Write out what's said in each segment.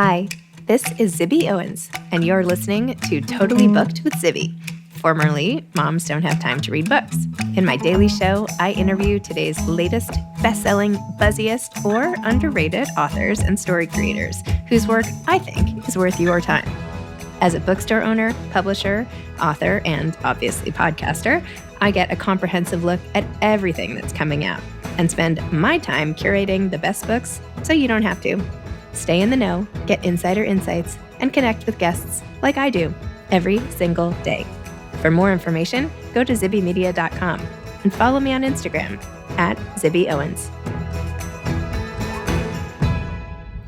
Hi, this is Zibby Owens, and you're listening to Totally Booked with Zibby, formerly Moms Don't Have Time to Read Books. In my daily show, I interview today's latest best-selling, buzziest, or underrated authors and story creators whose work I think is worth your time. As a bookstore owner, publisher, author, and obviously podcaster, I get a comprehensive look at everything that's coming out and spend my time curating the best books so you don't have to. Stay in the know, get insider insights, and connect with guests like I do every single day. For more information, go to zibbymedia.com and follow me on Instagram at Zibby Owens.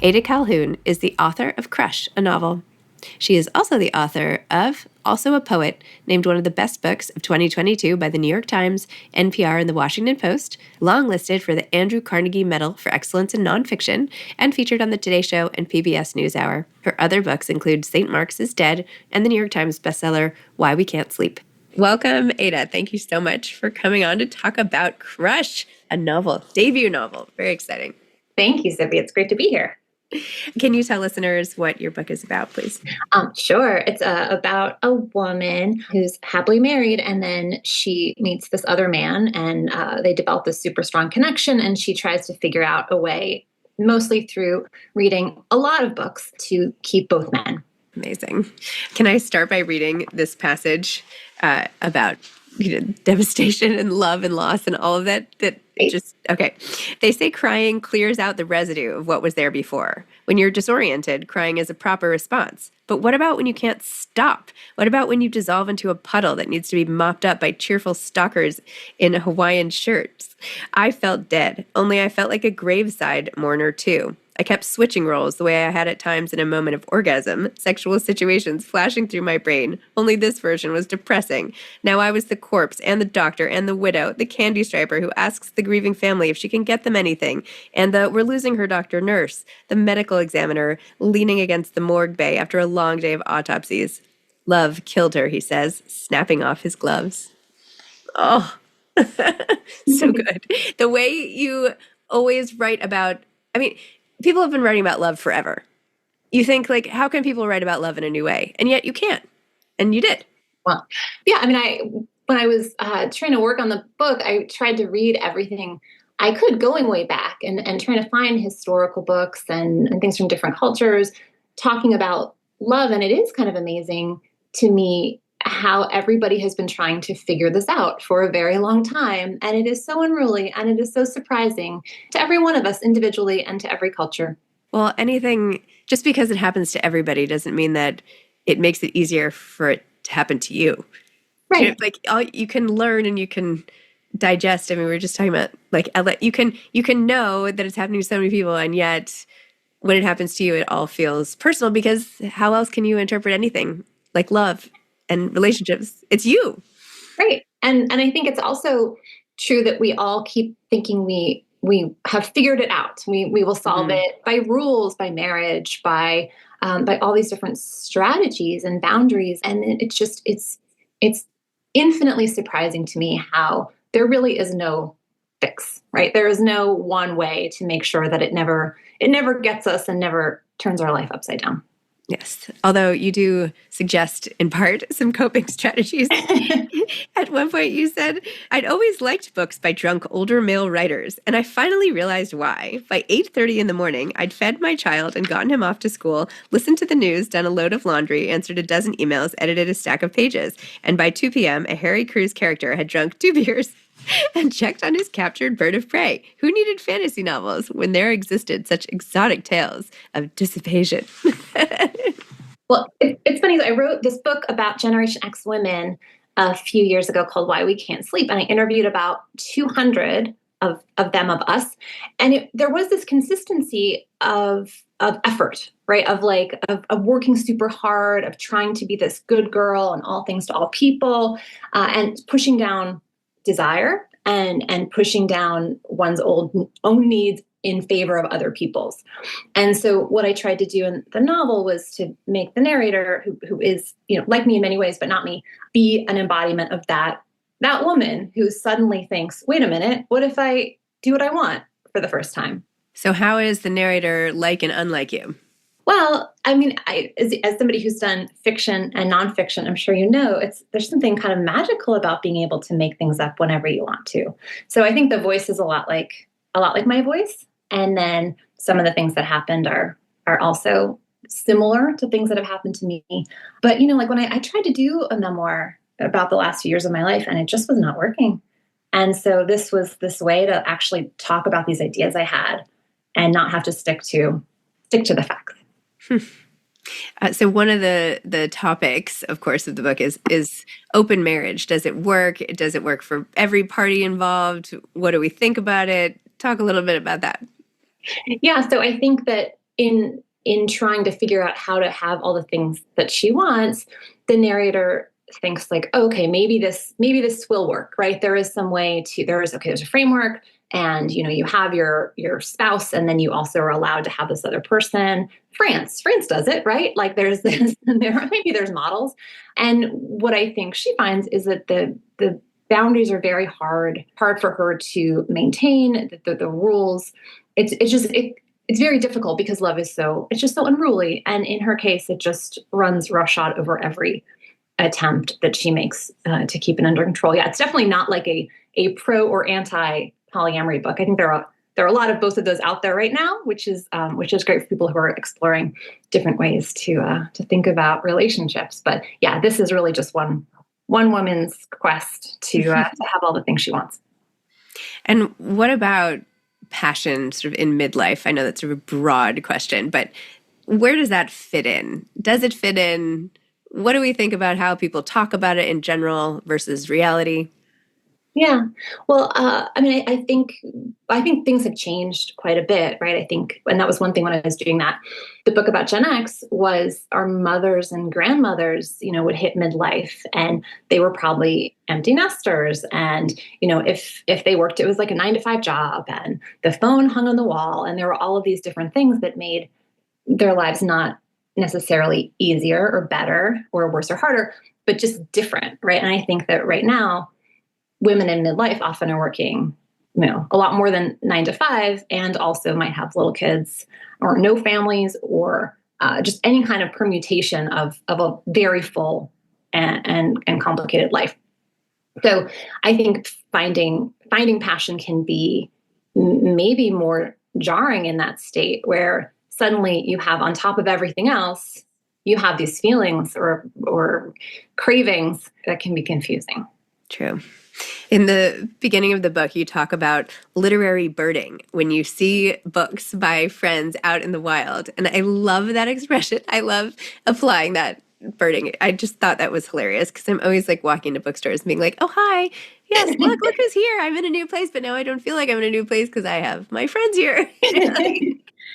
Ada Calhoun is the author of Crush, a novel. She is also the author of Also a Poet, named one of the best books of 2022 by the New York Times, NPR, and the Washington Post, longlisted for the Andrew Carnegie Medal for Excellence in Nonfiction, and featured on the Today Show and PBS NewsHour. Her other books include St. Mark's is Dead and the New York Times bestseller Why We Can't Sleep. Welcome, Ada. Thank you so much for coming on to talk about Crush, a novel, debut novel. Very exciting. Thank you, Zibby. It's great to be here. Can you tell listeners what your book is about, please? Sure. It's about a woman who's happily married, and then she meets this other man, and they develop this super strong connection, and she tries to figure out a way, mostly through reading a lot of books, to keep both men. Amazing. Can I start by reading this passage about devastation and love and loss and all of that? Okay. They say crying clears out the residue of what was there before. When you're disoriented, crying is a proper response. But what about when you can't stop? What about when you dissolve into a puddle that needs to be mopped up by cheerful stalkers in Hawaiian shirts? I felt dead, only I felt like a graveside mourner too. I kept switching roles the way I had at times in a moment of orgasm, sexual situations flashing through my brain. Only this version was depressing. Now I was the corpse and the doctor and the widow, the candy striper who asks the grieving family if she can get them anything, and the we're losing her doctor nurse, the medical examiner leaning against the morgue bay after a long day of autopsies. Love killed her, he says, snapping off his gloves. Oh, so good. The way you always write about, people have been writing about love forever. You think, how can people write about love in a new way? And yet you can't. And you did. Well, yeah, when I was trying to work on the book, I tried to read everything I could, going way back and trying to find historical books and things from different cultures talking about love. And it is kind of amazing to me how everybody has been trying to figure this out for a very long time. And it is so unruly and it is so surprising to every one of us individually and to every culture. Well, anything, just because it happens to everybody doesn't mean that it makes it easier for it to happen to you. Right. You can learn and you can digest. We were just talking about you can know that it's happening to so many people, and yet when it happens to you, it all feels personal, because how else can you interpret anything like love and relationships? It's you. Right. And I think it's also true that we all keep thinking we have figured it out. We will solve it by rules, by marriage, by all these different strategies and boundaries. And it's infinitely surprising to me how there really is no fix, right? There is no one way to make sure that it never gets us and never turns our life upside down. Yes. Although you do suggest, in part, some coping strategies. At one point you said, I'd always liked books by drunk older male writers, and I finally realized why. By 8:30 in the morning, I'd fed my child and gotten him off to school, listened to the news, done a load of laundry, answered a dozen emails, edited a stack of pages. And by 2 p.m., a Harry Crews character had drunk 2 beers and checked on his captured bird of prey. Who needed fantasy novels when there existed such exotic tales of dissipation? Well, it's funny. I wrote this book about Generation X women a few years ago called Why We Can't Sleep. And I interviewed about 200 of us. And there was this consistency of effort, right? Of working super hard, of trying to be this good girl and all things to all people, and pushing down desire and pushing down one's own needs in favor of other people's. And so what I tried to do in the novel was to make the narrator, who is, like me in many ways, but not me, be an embodiment of that woman who suddenly thinks, wait a minute, what if I do what I want for the first time? So how is the narrator like and unlike you? Well, I mean, as somebody who's done fiction and nonfiction, I'm sure you know, there's something kind of magical about being able to make things up whenever you want to. So I think the voice is a lot like my voice, and then some of the things that happened are also similar to things that have happened to me. But like when I tried to do a memoir about the last few years of my life, and it just was not working. And so this was this way to actually talk about these ideas I had and not have to stick to the facts. So one of the topics, of course, of the book is open marriage. Does it work? Does it work for every party involved? What do we think about it? Talk a little bit about that. Yeah, so I think that in trying to figure out how to have all the things that she wants, the narrator thinks like, oh, okay, maybe this will work, right? There is some way to there's a framework, and you have your spouse, and then you also are allowed to have this other person. France does it, right? Like there's this, maybe there's models. And what I think she finds is that the boundaries are very hard for her to maintain. The rules, it's very difficult because love is it's just so unruly. And in her case, it just runs roughshod over every attempt that she makes to keep it under control. Yeah, it's definitely not like a pro or anti polyamory book. I think there are a lot of both of those out there right now, which is great for people who are exploring different ways to think about relationships. But yeah, this is really just one woman's quest to have all the things she wants. And what about passion sort of in midlife? I know that's sort of a broad question, but where does that fit in? Does it fit in? What do we think about how people talk about it in general versus reality? Yeah. Well, I mean, I think things have changed quite a bit, right? I think, and that was one thing when I was doing the book about Gen X was our mothers and grandmothers, would hit midlife, and they were probably empty nesters. And, if they worked, it was like a 9-to-5 job, and the phone hung on the wall. And there were all of these different things that made their lives not necessarily easier or better or worse or harder, but just different, right? And I think that right now, women in midlife often are working, a lot more than 9 to 5, and also might have little kids or no families, or just any kind of permutation of a very full and complicated life. So I think finding passion can be maybe more jarring in that state, where suddenly you have, on top of everything else, you have these feelings or cravings that can be confusing. True. In the beginning of the book, you talk about literary birding, when you see books by friends out in the wild. And I love that expression. I love applying that, birding. I just thought that was hilarious, because I'm always like walking to bookstores and being like, oh, hi. Yes, look who's here. I'm in a new place, but now I don't feel like I'm in a new place because I have my friends here.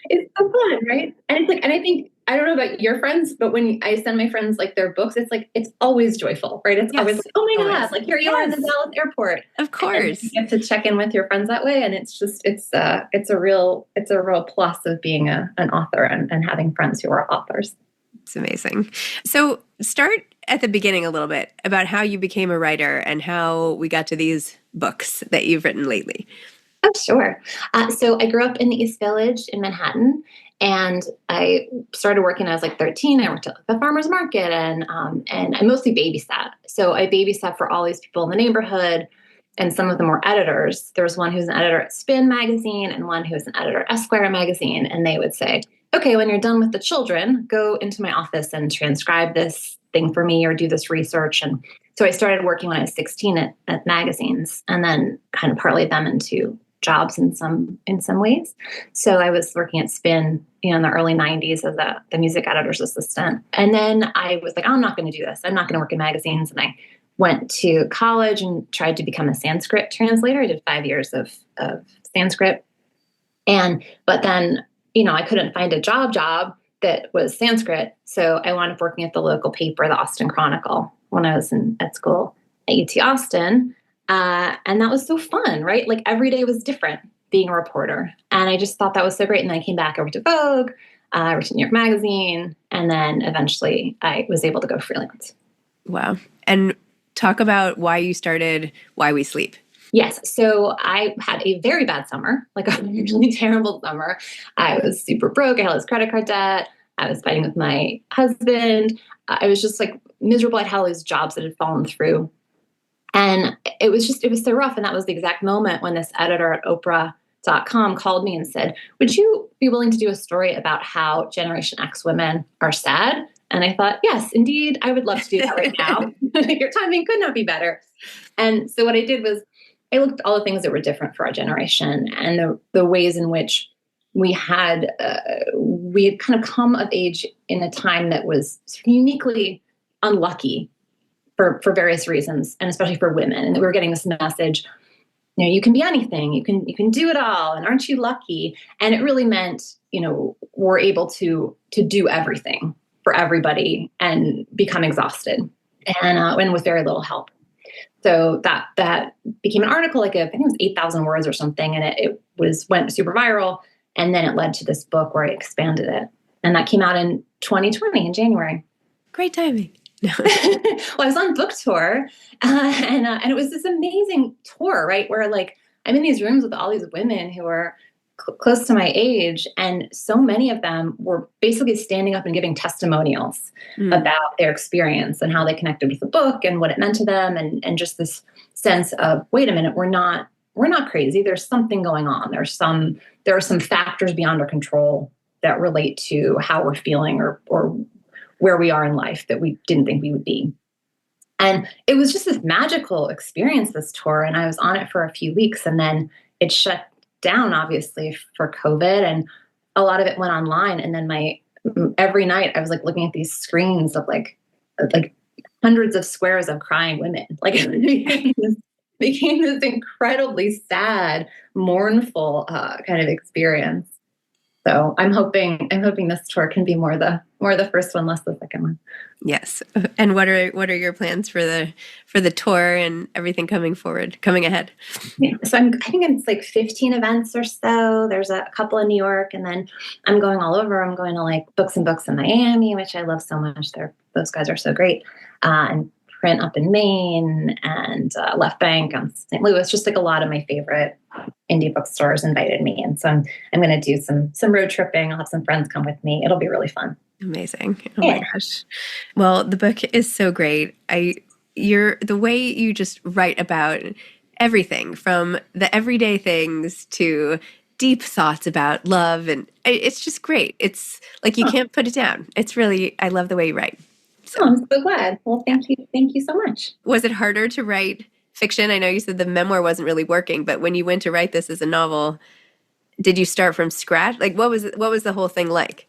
It's so fun, right? And it's like, and I think, I don't know about your friends, but when I send my friends like their books, it's like, it's always joyful, right? It's always like, oh my God, like here you are in the Dallas airport. Of course. And you get to check in with your friends that way. And it's just, it's a real plus of being an author and having friends who are authors. It's amazing. So start at the beginning a little bit about how you became a writer and how we got to these books that you've written lately. Oh, sure. So I grew up in the East Village in Manhattan, and I started working when I was like 13. I worked at the farmer's market, and I mostly babysat. So I babysat for all these people in the neighborhood, and some of them were editors. There was one who was an editor at Spin magazine and one who was an editor at Esquire magazine, and they would say, okay, when you're done with the children, go into my office and transcribe this thing for me or do this research. And so I started working when I was 16 at magazines, and then kind of parlayed them into jobs in some ways. So I was working at Spin, in the early 90s as the music editor's assistant. And then I was like, I'm not going to do this. I'm not going to work in magazines. And I went to college and tried to become a Sanskrit translator. I did 5 years of Sanskrit. But then, I couldn't find a job that was Sanskrit. So I wound up working at the local paper, the Austin Chronicle, when I was at school at UT Austin. And that was so fun, right? Like every day was different being a reporter. And I just thought that was so great. And then I came back over to Vogue, I worked at New York Magazine, and then eventually I was able to go freelance. Wow. And talk about why you started Why We Sleep. Yes. So I had a very bad summer, like a really terrible summer. I was super broke. I had all this credit card debt. I was fighting with my husband. I was just like miserable. I had all these jobs that had fallen through. And it was so rough. And that was the exact moment when this editor at Oprah.com called me and said, would you be willing to do a story about how Generation X women are sad? And I thought, yes, indeed, I would love to do that right now. Your timing could not be better. And so what I did was I looked at all the things that were different for our generation and the ways in which we had kind of come of age in a time that was uniquely unlucky for various reasons, and especially for women. And we were getting this message, you can be anything, you can do it all, and aren't you lucky? And it really meant, we're able to do everything for everybody and become exhausted, and with very little help. So that became an article, I think it was 8,000 words or something, and it went super viral. And then it led to this book where I expanded it, and that came out in 2020 in January. Great timing. Well, I was on book tour, and it was this amazing tour, right? Where I'm in these rooms with all these women who are close to my age, and so many of them were basically standing up and giving testimonials about their experience and how they connected with the book and what it meant to them, and just this sense of, wait a minute, we're not crazy. There's something going on. There are some factors beyond our control that relate to how we're feeling or where we are in life that we didn't think we would be. And it was just this magical experience, this tour. And I was on it for a few weeks, and then it shut down, obviously, for COVID. And a lot of it went online. And then every night I was looking at these screens of like hundreds of squares of crying women. It became this incredibly sad, mournful kind of experience. So I'm hoping this tour can be more the first one, less the second one. Yes. And what are your plans for the tour and everything coming ahead? Yeah. So I think it's 15 events or so. There's a couple in New York, and then I'm going all over. I'm going to Books and Books in Miami, which I love so much. Those guys are so great. And Print up in Maine, and Left Bank on St. Louis. Just a lot of my favorite indie bookstores invited me, and so I'm going to do some road tripping. I'll have some friends come with me. It'll be really fun. Amazing! Oh my gosh! Well, the book is so great. The way you just write about everything from the everyday things to deep thoughts about love, and it's just great. It's you can't put it down. It's really, I love the way you write. So. Oh, I'm so glad. Well, thank you so much. Was it harder to write fiction? I know you said the memoir wasn't really working, but when you went to write this as a novel, did you start from scratch? What was the whole thing like?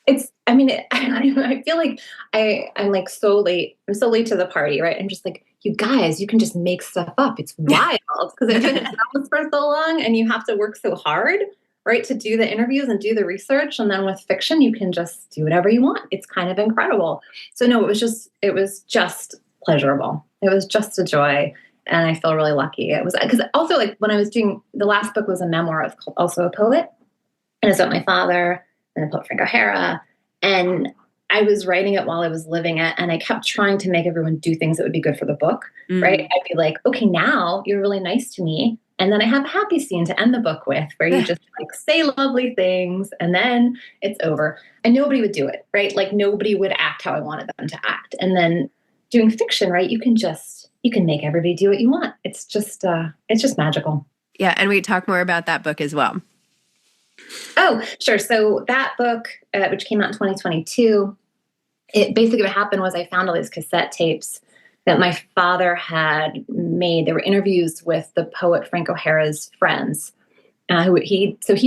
I feel like I'm so late. I'm so late to the party, right? I'm just you guys, you can just make stuff up. It's wild because I've been in sales for so long, and you have to work so hard, right, to do the interviews and do the research. And then with fiction, you can just do whatever you want. It's kind of incredible. So no, it was just pleasurable. It was just a joy. And I feel really lucky. It was because also when I was doing the last book was a memoir of also a poet, and it's about my father and the poet Frank O'Hara. And I was writing it while I was living it, and I kept trying to make everyone do things that would be good for the book, right? I'd be like, okay, now you're really nice to me. And then I have a happy scene to end the book with where you just say lovely things, and then it's over. And nobody would do it, right? Nobody would act how I wanted them to act. And then doing fiction, right? You can make everybody do what you want. It's just magical. Yeah. And we talk more about that book as well. Oh, sure. So that book, which came out in 2022, what happened was I found all these cassette tapes that my father had made. There were interviews with the poet Frank O'Hara's friends. He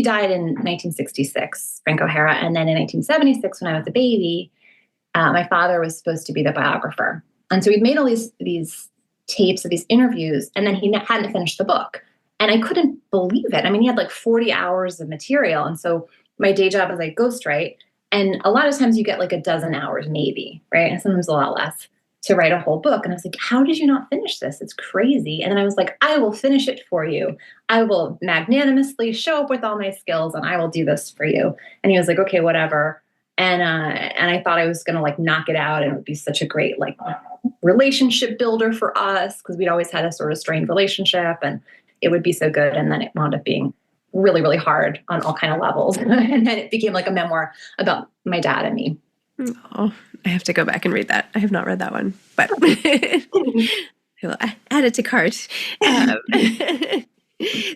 died in 1966, Frank O'Hara. And then in 1976, when I was a baby, my father was supposed to be the biographer. And so we'd made all these tapes of these interviews, and then he hadn't finished the book. And I couldn't believe it. I mean, he had 40 hours of material. And so my day job is I ghostwrite. And a lot of times you get a dozen hours maybe, right? And sometimes a lot less to write a whole book. And I was like, how did you not finish this? It's crazy. And then I was like, I will finish it for you. I will magnanimously show up with all my skills, and I will do this for you. And he was like, okay, whatever. And I thought I was going to knock it out, and it would be such a great relationship builder for us, because we'd always had a sort of strained relationship, and it would be so good. And then it wound up being really, really hard on all kind of levels. And then it became like a memoir about my dad and me. Oh, I have to go back and read that. I have not read that one, but I'll add it to cart.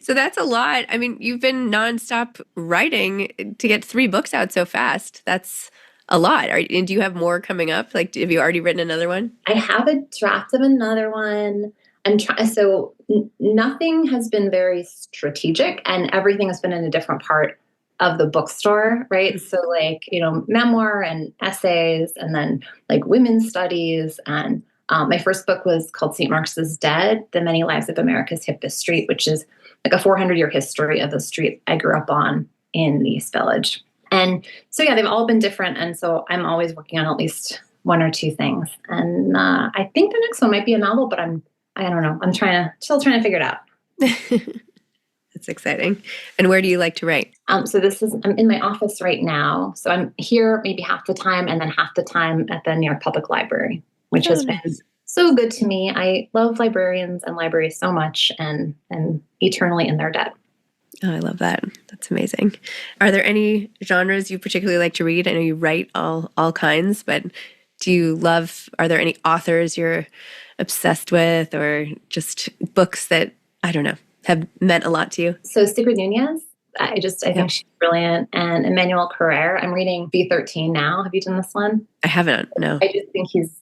So that's a lot. I mean, you've been nonstop writing to get 3 books out so fast. That's a lot. And do you have more coming up? Like, have you already written another one? I have a draft of another one. I'm trying. So nothing has been very strategic, and everything has been in a different part of the bookstore, right? So like, memoir and essays, and then like women's studies. And my first book was called St. Mark's is Dead, The Many Lives of America's Hippest Street, which is like a 400-year history of the street I grew up on in the East Village. And so, yeah, they've all been different. And so I'm always working on at least 1 or 2 things. And I think the next one might be a novel, but I don't know. I'm still trying to figure it out. That's exciting. And where do you like to write? So I'm in my office right now. So I'm here maybe half the time, and then half the time at the New York Public Library, which has been so good to me. I love librarians and libraries so much, and eternally in their debt. Oh, I love that. That's amazing. Are there any genres you particularly like to read? I know you write all kinds, but are there any authors you're obsessed with, or just books that, I don't know, have meant a lot to you? So Sigrid Nunez, I think she's brilliant. And Emmanuel Carrere, I'm reading B13 now. Have you done this one? I haven't, no. I just think he's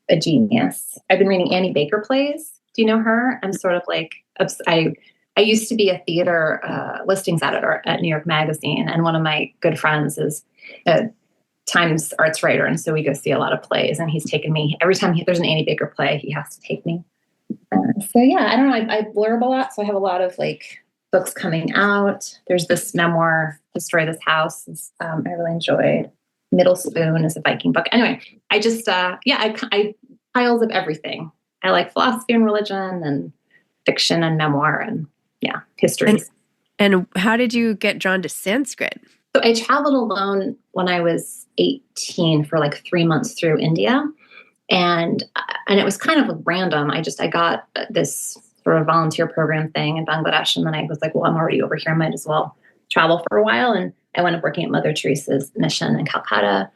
a genius. I've been reading Annie Baker plays. Do you know her? I'm sort of like, I used to be a theater listings editor at New York Magazine, and one of my good friends is a Times arts writer, and so we go see a lot of plays, and he's taken me every time there's an Annie Baker play, he has to take me. So yeah, I don't know, I blurb a lot, so I have a lot of like books coming out. There's this memoir, Destroy This House, I really enjoyed. Middle Spoon is a Viking book. Anyway, I just I piles of everything. I like philosophy and religion and fiction and memoir and histories. And how did you get drawn to Sanskrit? So I traveled alone when I was 18 for like 3 months through India. And it was kind of random. I got this sort of volunteer program thing in Bangladesh. And then I was like, well, I'm already over here. I might as well travel for a while. And I wound up working at Mother Teresa's mission in Calcutta.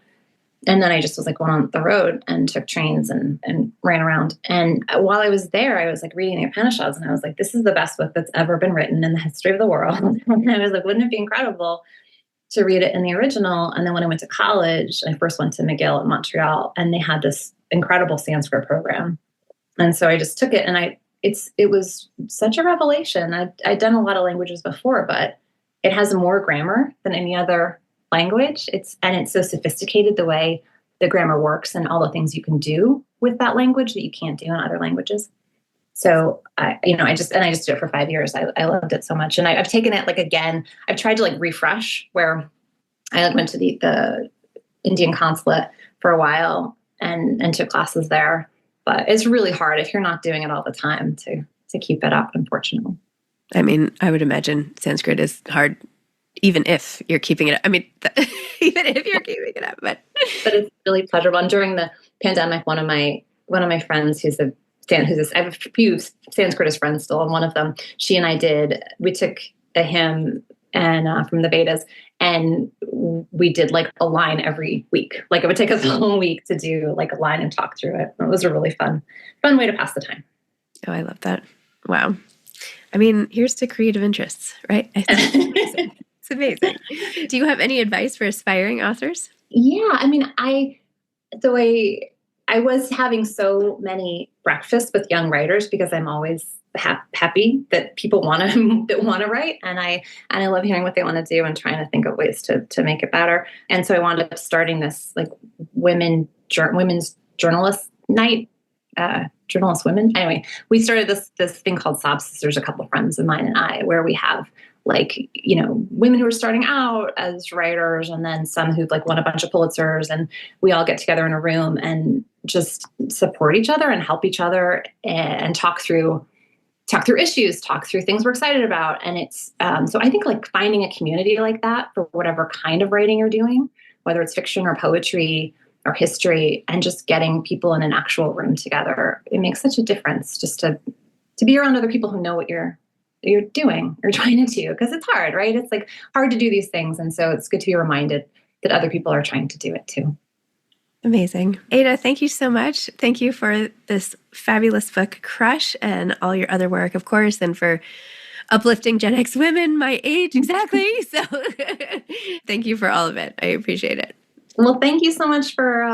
And then I just was like going on the road and took trains and ran around. And while I was there, I was like reading the Upanishads, and I was like, this is the best book that's ever been written in the history of the world. And I was like, wouldn't it be incredible to read it in the original? And then when I went to college, I first went to McGill in Montreal, and they had this incredible Sanskrit program. And so I just took it, and it was such a revelation. I'd done a lot of languages before, but it has more grammar than any other language. It's so sophisticated, the way the grammar works and all the things you can do with that language that you can't do in other languages. So I just did it for 5 years. I loved it so much. And I've taken it like again, I've tried to like refresh, where I went to the Indian consulate for a while and took classes there. But it's really hard if you're not doing it all the time to keep it up, unfortunately. I mean, I would imagine Sanskrit is hard, even if you're keeping it up. I mean, even if you're keeping it up, but it's really pleasurable. And during the pandemic, one of my friends I have a few Sanskritist friends still, and one of them, she and I we took a hymn and from the Vedas, and we did like a line every week. Like it would take us a whole week to do like a line and talk through it. It was a really fun way to pass the time. Oh, I love that. Wow. I mean, here's to creative interests, right? It's amazing. Do you have any advice for aspiring authors? Yeah. I mean, I was having so many breakfasts with young writers because I'm always happy that people want to write, and I love hearing what they want to do and trying to think of ways to make it better. And so I wound up starting this like women's journalist night. Journalist women. Anyway, we started this thing called Sob Sisters, a couple of friends of mine and I, where we have like, women who are starting out as writers, and then some who've like won a bunch of Pulitzers, and we all get together in a room and just support each other and help each other and talk through issues, talk through things we're excited about. And it's, so I think like finding a community like that for whatever kind of writing you're doing, whether it's fiction or poetry or history, and just getting people in an actual room together, it makes such a difference just to be around other people who know what you're you're doing or trying to do, because it's hard, right? It's like hard to do these things. And so it's good to be reminded that other people are trying to do it too. Amazing. Ada, thank you so much. Thank you for this fabulous book, Crush, and all your other work, of course, and for uplifting Gen X women my age exactly. So thank you for all of it. I appreciate it. Well, thank you so much for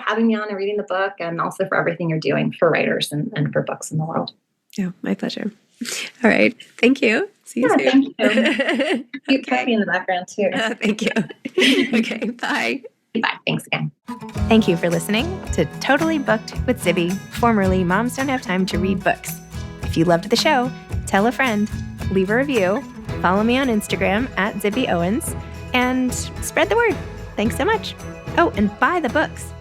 having me on and reading the book, and also for everything you're doing for writers and for books in the world. Oh, my pleasure. All right. Thank you. See you soon. Thank you. Cute puppy in the background too. Thank you. Okay. Bye. Bye. Thanks again. Thank you for listening to Totally Booked with Zibby, formerly Moms Don't Have Time to Read Books. If you loved the show, tell a friend, leave a review, follow me on Instagram at Zibby Owens, and spread the word. Thanks so much. Oh, and buy the books.